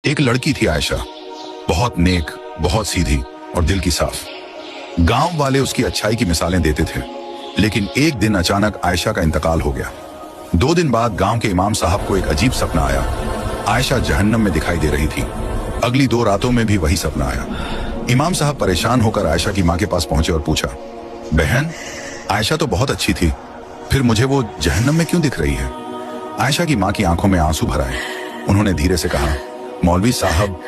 एक लड़की थी आयशा, बहुत नेक, बहुत सीधी और दिल की साफ। गांव वाले उसकी अच्छाई की मिसालें देते थे, लेकिन एक दिन अचानक आयशा का इंतकाल हो गया। 2 दिन बाद गांव के इमाम साहब को एक अजीब सपना आया। आयशा जहन्नम में दिखाई दे रही थी। अगली 2 रातों में भी वही सपना आया। इमाम साहब परेशान होकर आयशा की माँ के पास पहुंचे और पूछा, बहन, आयशा तो बहुत अच्छी थी, फिर मुझे वो जहन्नम में क्यों दिख रही है? आयशा की माँ की आंखों में आंसू भर आए। उन्होंने धीरे से कहा, मौलवी साहब,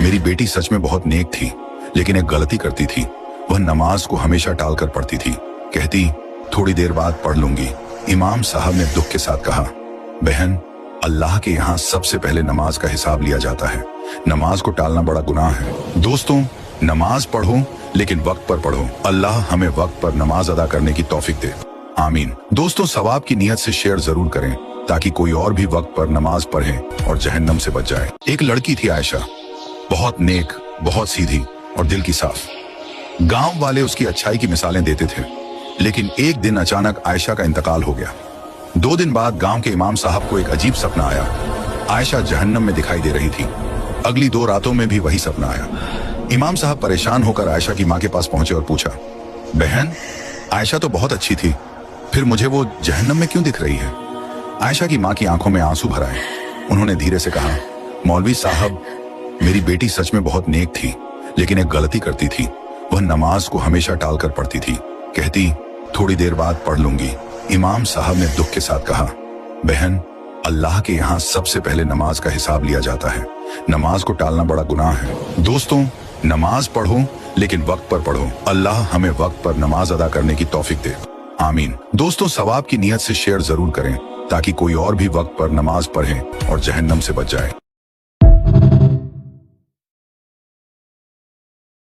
मेरी बेटी सच में बहुत नेक थी, लेकिन एक गलती करती थी। वह नमाज को हमेशा टालकर पढ़ती थी, कहती थोड़ी देर बाद पढ़ लूंगी। इमाम साहब ने दुख के साथ कहा, बहन, अल्लाह के यहाँ सबसे पहले नमाज का हिसाब लिया जाता है। नमाज को टालना बड़ा गुनाह है। दोस्तों, नमाज पढ़ो, लेकिन वक्त पर पढ़ो। अल्लाह हमें वक्त पर नमाज अदा करने की तौफीक दे, आमीन। दोस्तों, सवाब की नियत से शेयर जरूर करें ताकि कोई और भी वक्त पर नमाज पढ़े और जहन्नम से बच जाए। एक लड़की थी आयशा, बहुत नेक, बहुत सीधी और दिल की साफ। गांव वाले उसकी अच्छाई की मिसालें देते थे, लेकिन एक दिन अचानक आयशा का इंतकाल हो गया। 2 दिन बाद गांव के इमाम साहब को एक अजीब सपना आया। आयशा जहन्नम में दिखाई दे रही थी। अगली 2 रातों में भी वही सपना आया। इमाम साहब परेशान होकर आयशा की माँ के पास पहुंचे और पूछा, बहन, आयशा तो बहुत अच्छी थी, फिर मुझे वो जहन्नम में क्यों दिख रही है? आयशा की माँ की आंखों में आंसू भर आए। उन्होंने धीरे से कहा, मौलवी साहब, मेरी बेटी सच में बहुत नेक थी, लेकिन एक गलती करती थी। वह नमाज को हमेशा टालकर पढ़ती थी, कहती थोड़ी देर बाद पढ़ लूंगी। इमाम साहब ने दुख के साथ कहा, बहन, अल्लाह के यहाँ सबसे पहले नमाज का हिसाब लिया जाता है। नमाज को टालना बड़ा गुनाह है। दोस्तों, नमाज पढ़ो, लेकिन वक्त पर पढ़ो। अल्लाह हमें वक्त पर नमाज अदा करने की तौफीक दे, आमीन। दोस्तों, सवाब की नियत से शेयर जरूर करें ताकि कोई और भी वक्त पर नमाज पढ़े और जहन्नम से बच जाए।